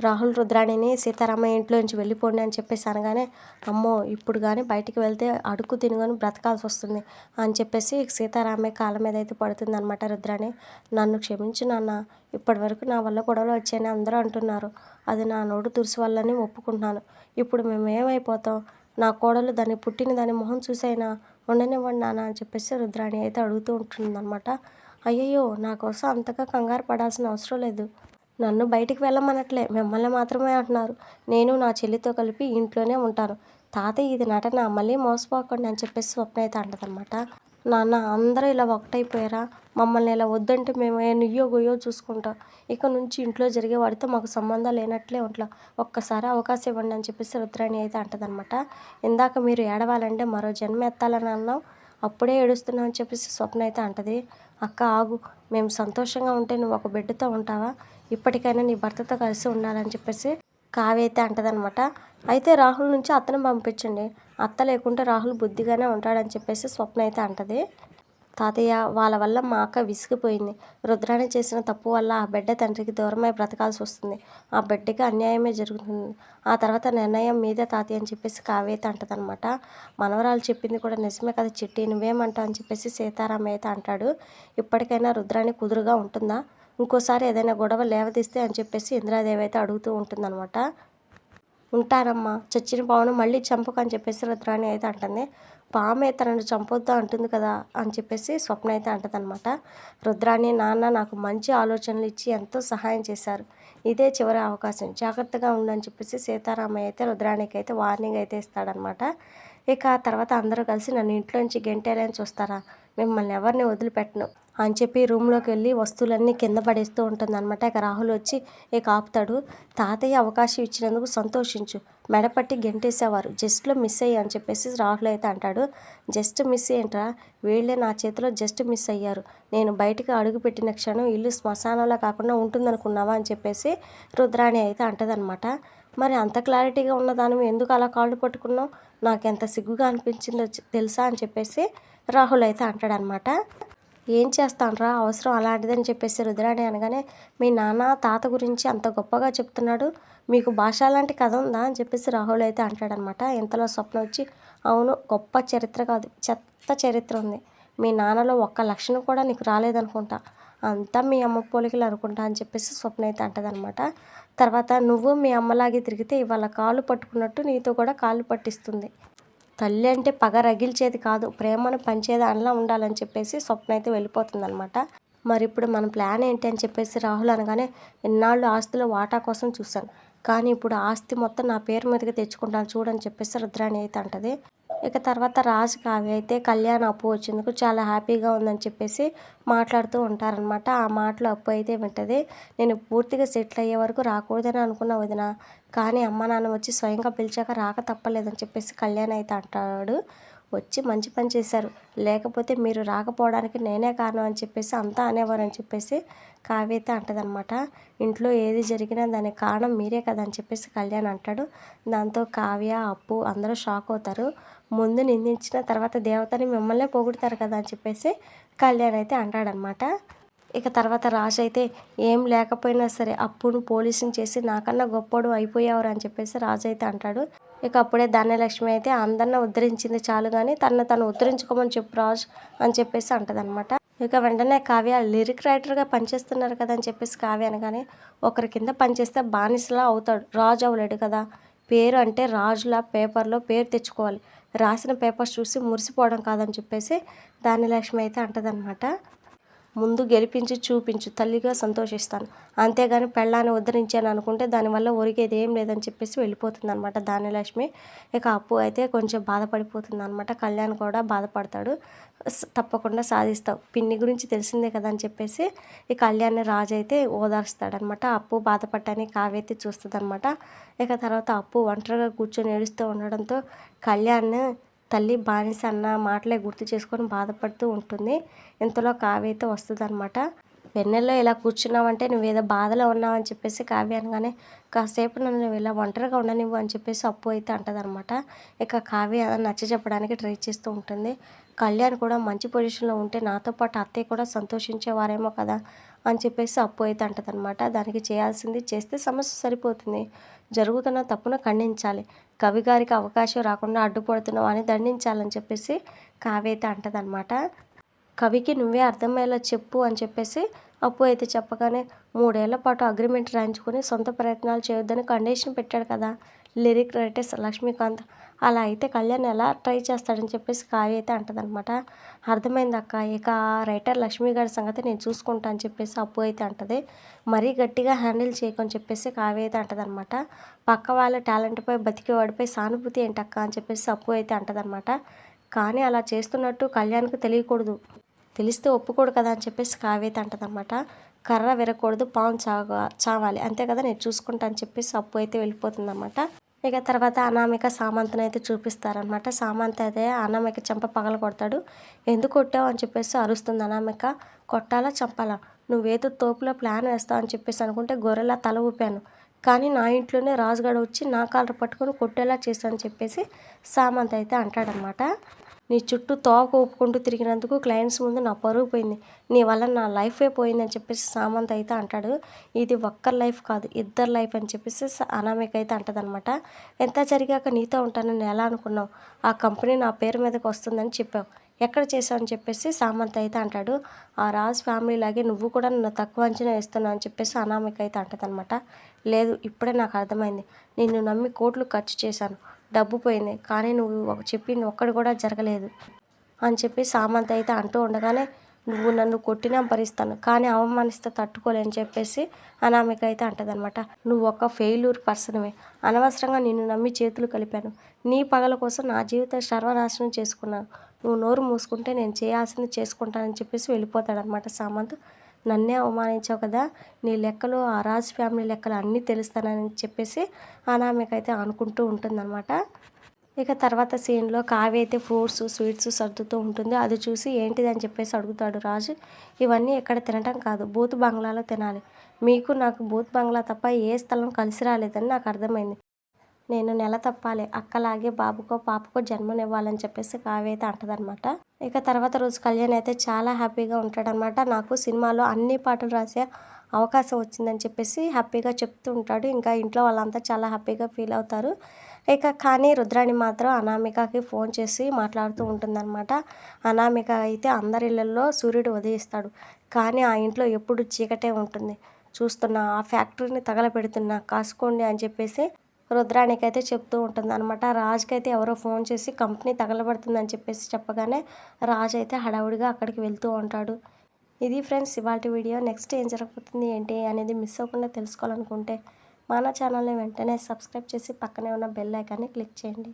రాహుల్ రుద్రాణిని సీతారామయ్య ఇంట్లోంచి వెళ్ళిపోండి అని చెప్పేసి అనగానే, అమ్మో ఇప్పుడు కానీ బయటికి వెళ్తే అడుక్కు తినుకొని బ్రతకాల్సి వస్తుంది అని చెప్పేసి సీతారామయ్య కాళ్ళ మీద అయితే పడుతుందనమాట రుద్రాణి. నన్ను క్షమించు నాన్న, ఇప్పటివరకు నా వల్ల గొడవలు వచ్చాయని అందరూ అంటున్నారు. అది నా నోటు తుడుసు వల్లని ఒప్పుకుంటున్నాను. ఇప్పుడు మేము ఏమైపోతాం? నా కోడలు పుట్టిన దాని మొహం చూసైనా ఉండనివ్వండి నాన్న అని చెప్పేసి రుద్రాణి అయితే అడుగుతూ ఉంటుందన్నమాట. అయ్యయ్యో, నా కోసం అంతగా కంగారు పడాల్సిన అవసరం లేదు. నన్ను బయటికి వెళ్ళమనట్లే, మిమ్మల్ని మాత్రమే అంటున్నారు. నేను నా చెల్లితో కలిపి ఇంట్లోనే ఉంటాను. తాతయ్య ఇది నటన, మళ్ళీ మోసపోకండి అని చెప్పేసి స్వప్న అయితే అంటదనమాట. నాన్న, అందరూ ఇలా ఒకటైపోయారా? మమ్మల్ని ఇలా వద్దంటే మేము నుయ్యో గొయ్యో చూసుకుంటాం. ఇక నుంచి ఇంట్లో జరిగే వాడితో మాకు సంబంధం లేనట్లే ఉంట్లా. ఒక్కసారి అవకాశం ఇవ్వండి అని చెప్పేసి రుద్రాణి అయితే అంటదనమాట. ఇందాక మీరు ఏడవాలంటే మరో జన్మ ఎత్తాలని అన్నావు, అప్పుడే ఏడుస్తున్నావు అని చెప్పేసి స్వప్న అయితే అంటది. అక్క ఆగు, మేము సంతోషంగా ఉంటే నువ్వు ఒక బిడ్డతో ఉంటావా? ఇప్పటికైనా నీ భర్తతో కలిసి ఉండాలని చెప్పేసి కావ్య అయితే అంటదనమాట. అయితే రాహుల్ నుంచి అత్తను పంపించండి, అత్త లేకుంటే రాహుల్ బుద్ధిగానే ఉంటాడని చెప్పేసి స్వప్న అయితే అంటది. తాతయ్య, వాళ్ళ వల్ల మా అక్క విసిగిపోయింది. రుద్రాణి చేసిన తప్పు వల్ల ఆ బిడ్డ తండ్రికి దూరమై బ్రతకాల్సి వస్తుంది. ఆ బిడ్డకి అన్యాయమే జరుగుతుంది. ఆ తర్వాత నిర్ణయం మీదే తాతయ్య అని చెప్పేసి కావ్య అయితే అంటదనమాట. మనవరాలు చెప్పింది కూడా నిజమే కదా చిట్టి, నువ్వేమంటావు అని చెప్పేసి సీతారామయ్య అయితే అంటాడు. ఇప్పటికైనా రుద్రాణి కుదురుగా ఉంటుందా? ఇంకోసారి ఏదైనా గొడవ లేవదీస్తే అని చెప్పేసి ఇంద్రాదేవి అయితే అడుగుతూ ఉంటుందన్నమాట. ఉంటారమ్మా, చచ్చిన పావును మళ్ళీ చంపకు అని చెప్పేసి రుద్రాణి అయితే అంటుంది. పామే తనను చంపొద్దు అంటుంది కదా అని చెప్పేసి స్వప్న అయితే అంటదనమాట. రుద్రాణి, నాన్న నాకు మంచి ఆలోచనలు ఇచ్చి ఎంతో సహాయం చేశారు. ఇదే చివరి అవకాశం, జాగ్రత్తగా ఉండని చెప్పేసి సీతారామయ్య అయితే రుద్రాణికి అయితే వార్నింగ్ అయితే ఇస్తాడనమాట. ఇక ఆ తర్వాత అందరూ కలిసి నన్ను ఇంట్లోంచి గెంటేయాలని చూస్తారా? మిమ్మల్ని ఎవరిని వదిలిపెట్టను అని చెప్పి రూమ్లోకి వెళ్ళి వస్తువులన్నీ కింద పడేస్తూ ఉంటుందన్నమాట. ఇక రాహుల్ వచ్చి ఇక ఆపుతాడు. తాతయ్య అవకాశం ఇచ్చినందుకు సంతోషించు, మెడపట్టి గెంటేసేవారు, జస్ట్లో మిస్ అయ్యి అని చెప్పేసి రాహుల్ అయితే అంటాడు. జస్ట్ మిస్ ఏంట్రా, వీళ్ళే నా చేతిలో జస్ట్ మిస్ అయ్యారు. నేను బయటికి అడుగు పెట్టిన క్షణం ఇల్లు శ్మశానంలో కాకుండా ఉంటుందనుకున్నావా అని చెప్పేసి రుద్రాణి అయితే అంటదనమాట. మరి అంత క్లారిటీగా ఉన్నదానివి ఎందుకు అలా కాళ్ళు పట్టుకున్నావు? నాకెంత సిగ్గుగా అనిపించిందో తెలుసా అని చెప్పేసి రాహుల్ అయితే అంటాడనమాట. ఏం చేస్తానురా, అవసరం అలాంటిదని చెప్పేసి రుద్రాణి అనగానే, మీ నాన్న తాత గురించి అంత గొప్పగా చెప్తున్నాడు, మీకు భాష లాంటి కథ ఉందా అని చెప్పేసి రాహుల్ అయితే అంటాడనమాట. ఇంతలో స్వప్న వచ్చి, అవును, గొప్ప చరిత్ర కాదు, చెత్త చరిత్ర ఉంది. మీ నాన్నలో ఒక్క లక్షణం కూడా నీకు రాలేదనుకుంటా, అంతా మీ అమ్మ పోలికలు అనుకుంటా అని చెప్పేసి స్వప్న అయితే అంటదనమాట. తర్వాత నువ్వు మీ అమ్మలాగే తిరిగితే ఇవాళ కాళ్ళు పట్టుకున్నట్టు నీతో కూడా కాళ్ళు పట్టిస్తుంది. తల్లి అంటే పగ రగిల్చేది కాదు, ప్రేమను పంచేది అనలా ఉండాలని చెప్పేసి స్వప్న అయితే వెళ్ళిపోతుందనమాట. మరి ఇప్పుడు మన ప్లాన్ ఏంటి అని చెప్పేసి రాహుల్ అనగానే, ఇన్నాళ్ళు ఆస్తిలో వాటా కోసం చూశాను, కానీ ఇప్పుడు ఆస్తి మొత్తం నా పేరు మీదకి తెచ్చుకుంటాను చూడని చెప్పేసి రుద్రాణి అయితే అంటది. ఇక తర్వాత రాజు కావ్య అయితే కళ్యాణ్ అప్పు వచ్చినందుకు చాలా హ్యాపీగా ఉందని చెప్పేసి మాట్లాడుతూ ఉంటారనమాట. ఆ మాటలు అప్పు అయితే వింటది. నేను పూర్తిగా సెటిల్ అయ్యే వరకు రాకూడదని అనుకున్న వదిన, కానీ అమ్మ నాన్న వచ్చి స్వయంగా పిలిచాక రాక తప్పలేదని చెప్పేసి కళ్యాణ్ అయితే అంటాడు. వచ్చి మంచి పని చేశారు, లేకపోతే మీరు రాకపోవడానికి నేనే కారణం అని చెప్పేసి అంతా అనేవారని చెప్పేసి కావ్య అయితే అంటదనమాట. ఇంట్లో ఏది జరిగినా దానికి కారణం మీరే కదా అని చెప్పేసి కళ్యాణ్ అంటాడు. దాంతో కావ్య, అప్పు అందరూ షాక్ అవుతారు. ముందు నిందించిన తర్వాత దేవతని మిమ్మల్నే పొగుడుతారు కదా అని చెప్పేసి కళ్యాణ్ అయితే అంటాడనమాట. ఇక తర్వాత రాజు అయితే, ఏం లేకపోయినా సరే అప్పును పోలీసుని చేసి నాకన్నా గొప్పోడు అయిపోయావురా అని చెప్పేసి రాజు అయితే అంటాడు. ఇక అప్పుడే ధనలక్ష్మి అయితే అందరిని ఉద్ధరించింది చాలు కానీ తను ఉద్ధరించుకోమని చెప్పు రాజు అని చెప్పేసి అంటదనమాట. ఇక వెంటనే కావ్య, లిరిక్ రైటర్గా పనిచేస్తున్నారు కదా అని చెప్పేసి కావ్య అనగానే, ఒకరి కింద పనిచేస్తే బానిసలా అవుతాడు, రాజు అవ్వలేడు కదా. పేరు అంటే రాజులా పేపర్లో పేరు తెచ్చుకోవాలి, రాసిన పేపర్స్ చూసి మురిసిపోవడం కాదని చెప్పేసి ధనలక్ష్మి అయితే అంటదనమాట. ముందు గెలిపించి చూపించు, తల్లిగా సంతోషిస్తాను, అంతేగాని పెళ్ళాన్ని ఉద్ధరించాను అనుకుంటే దానివల్ల ఒరిగేది ఏం లేదని చెప్పేసి వెళ్ళిపోతుంది అనమాట ధాన్యలక్ష్మి. ఇక అప్పు అయితే కొంచెం బాధపడిపోతుంది అనమాట. కళ్యాణ్ కూడా బాధపడతాడు. తప్పకుండా సాధిస్తావు, పిన్ని గురించి తెలిసిందే కదా అని చెప్పేసి ఈ కళ్యాణ్ రాజు అయితే ఓదార్స్తాడనమాట. అప్పు బాధపడటానికి కావ్య అయితే చూస్తుంది అనమాట. ఇక తర్వాత అప్పు ఒంటరిగా కూర్చొని ఏడుస్తూ ఉండడంతో కళ్యాణ్ తల్లి బానిస అన్న మాటలే గుర్తు చేసుకొని బాధపడుతూ ఉంటుంది. ఇంతలో కావ్య అయితే వస్తుందన్నమాట. వెన్నెల్లో ఇలా కూర్చున్నావంటే నువ్వేదో బాధలో ఉన్నావని చెప్పేసి కావ్య అనగానే, కాసేపు నన్ను నువ్వు ఇలా ఒంటరిగా ఉండనివ్వు అని చెప్పేసి అప్పు అయితే అంటదనమాట. ఇక కావ్య నచ్చ చెప్పడానికి ట్రై చేస్తూ ఉంటుంది. కళ్యాణ్ కూడా మంచి పొజిషన్లో ఉంటే నాతో పాటు అత్తయ్య కూడా సంతోషించేవారేమో కదా, అని చెప్పేసి అప్పు అయితే అంటదనమాట. దానికి చేయాల్సింది చేస్తే సమస్య సరిపోతుంది. జరుగుతున్న తప్పును ఖండించాలి. కవి గారికి అవకాశం రాకుండా అడ్డుపడుతున్నావు అని దండించాలని చెప్పేసి కావ్య అయితే అంటదనమాట. కవికి నువ్వే అర్థమయ్యేలా చెప్పు అని చెప్పేసి అప్పు అయితే చెప్పగానే 3 ఏళ్ల పాటు అగ్రిమెంట్ రాయించుకొని సొంత ప్రయత్నాలు చేయొద్దని కండిషన్ పెట్టాడు కదా లిరిక్ రైటర్స్ లక్ష్మీకాంత్. అలా అయితే కళ్యాణ్ ఎలా ట్రై చేస్తాడని చెప్పేసి కావ్య అయితే అంటదనమాట. అర్థమైందక్క, ఇక ఆ రైటర్ లక్ష్మీ గారి సంగతి నేను చూసుకుంటా అని చెప్పేసి అప్పు అయితే అంటది. మరీ గట్టిగా హ్యాండిల్ చేయకని చెప్పేసి కావ్య అయితే అంటదనమాట. పక్క వాళ్ళ టాలెంట్పై బతికేవాడిపై సానుభూతి ఏంటక్క అని చెప్పేసి అప్పు అయితే అంటదనమాట. కానీ అలా చేస్తున్నట్టు కళ్యాణ్కి తెలియకూడదు, తెలిస్తే ఒప్పుకోడు కదా అని చెప్పేసి కావ్య అయితే అంటదనమాట. కర్ర విరగకూడదు, పాము చావాలి అంతే కదా, నేను చూసుకుంటా అని చెప్పేసి అప్పు అయితే వెళ్ళిపోతుందన్నమాట. ఇక తర్వాత అనామిక సామంత్ని అయితే చూపిస్తారనమాట. సామంత్ అయితే అనామిక చెంప పగల కొడతాడు. ఎందుకు కొట్టావు అని చెప్పేసి అరుస్తుంది అనామిక. కొట్టాలా చంపాలా, నువ్వేదో తోపులో ప్లాన్ వేస్తావు అని చెప్పేసి అనుకుంటే గొర్రెలా తల ఊపాను, కానీ నా ఇంట్లోనే రాజుగాడు వచ్చి నా కాలర్ పట్టుకొని కొట్టేలా చేశాను చెప్పేసి సామంత్ అయితే అంటాడనమాట. నీ చుట్టూ తోక ఊపుకుంటూ తిరిగినందుకు క్లయింట్స్ ముందు నా పరువు పోయింది, నీ వల్ల నా లైఫే పోయిందని చెప్పేసి సామంత్ అయితే అంటాడు. ఇది ఒక్కరి లైఫ్ కాదు, ఇద్దరు లైఫ్ అని చెప్పేసి అనామిక అయితే అంటదనమాట. ఎంత జరిగాక నీతో ఉంటానని ఎలా అనుకున్నావు, ఆ కంపెనీ నా పేరు మీదకి వస్తుందని చెప్పావు, ఎక్కడ చేసావు అని చెప్పేసి సామంత్ అయితే అంటాడు. ఆ రాజ్ ఫ్యామిలీ లాగే నువ్వు కూడా నన్ను తక్కువ అంచనా వేస్తున్నావు అని చెప్పేసి అనామిక అయితే అంటదనమాట. లేదు, ఇప్పుడే నాకు అర్థమైంది, నిన్ను నమ్మి కోట్లు ఖర్చు చేశాను, డబ్బు పోయింది, కానీ నువ్వు చెప్పింది ఒక్కటి కూడా జరగలేదు అని చెప్పి సామంత్ అయితే అంటూ ఉండగానే, నువ్వు నన్ను కొట్టినా భరిస్తాను కానీ అవమానిస్తే తట్టుకోలేని చెప్పేసి అనామిక అయితే అంటదనమాట. నువ్వు ఒక ఫెయిల్యూర్ పర్సన్వే, అనవసరంగా నిన్ను నమ్మి చేతులు కలిపాను, నీ పగల కోసం నా జీవితం సర్వనాశనం చేసుకున్నాను, నువ్వు నోరు మూసుకుంటే నేను చేయాల్సింది చేసుకుంటానని చెప్పేసి వెళ్ళిపోతాడనమాట సామంత్. నన్నే అవమానించావు కదా, నీ లెక్కలు ఆ రాజ్ ఫ్యామిలీ లెక్కలు అన్నీ తెలుస్తానని చెప్పేసి అనామిక అయితే అనుకుంటూ ఉంటుందన్నమాట. ఇక తర్వాత సీన్లో కావ్య అయితే ఫ్రూట్స్ స్వీట్స్ సర్దుతూ ఉంటుంది. అది చూసి ఏంటిది అని చెప్పేసి అడుగుతాడు రాజు. ఇవన్నీ ఇక్కడ తినటం కాదు, బూత్ బంగ్లాలో తినాలి, మీకు నాకు బూత్ బంగ్లా తప్ప ఏ స్థలం కలిసి రాలేదని నాకు అర్థమైంది, నేను నెల తప్పాలి, అక్కలాగే బాబుకో పాపకో జన్మనివ్వాలని చెప్పేసి కావ్య అయితే అంటదనమాట. ఇక తర్వాత రోజు కళ్యాణ్ అయితే చాలా హ్యాపీగా ఉంటాడనమాట. నాకు సినిమాలో అన్ని పాటలు రాసే అవకాశం వచ్చిందని చెప్పేసి హ్యాపీగా చెప్తూ ఉంటాడు. ఇంకా ఇంట్లో వాళ్ళంతా చాలా హ్యాపీగా ఫీల్ అవుతారు. ఇక కానీ రుద్రాణి మాత్రం అనామికకి ఫోన్ చేసి మాట్లాడుతూ ఉంటుందన్నమాట. అనామిక అయితే అందరి ఇళ్ళల్లో సూర్యుడు ఉదయిస్తాడు, కానీ ఆ ఇంట్లో ఎప్పుడు చీకటే ఉంటుంది, చూస్తున్నా ఆ ఫ్యాక్టరీని తగలబెడుతున్నా, కాసుకోండి అని చెప్పేసి రుద్రాణికి అయితే చెప్తూ ఉంటుందన్నమాట. రాజుకి అయితే ఎవరో ఫోన్ చేసి కంపెనీ తగలబడుతుందని చెప్పేసి చెప్పగానే రాజు అయితే హడావుడిగా అక్కడికి వెళ్తూ ఉంటాడు. ఇది ఫ్రెండ్స్ ఇవాల్టి వీడియో. నెక్స్ట్ ఏం జరగబోతుంది ఏంటి అనేది మిస్ అవ్వకుండా తెలుసుకోవాలనుకుంటే మన ఛానల్ని వెంటనే సబ్స్క్రైబ్ చేసి పక్కనే ఉన్న బెల్ ఐకాన్ని క్లిక్ చేయండి.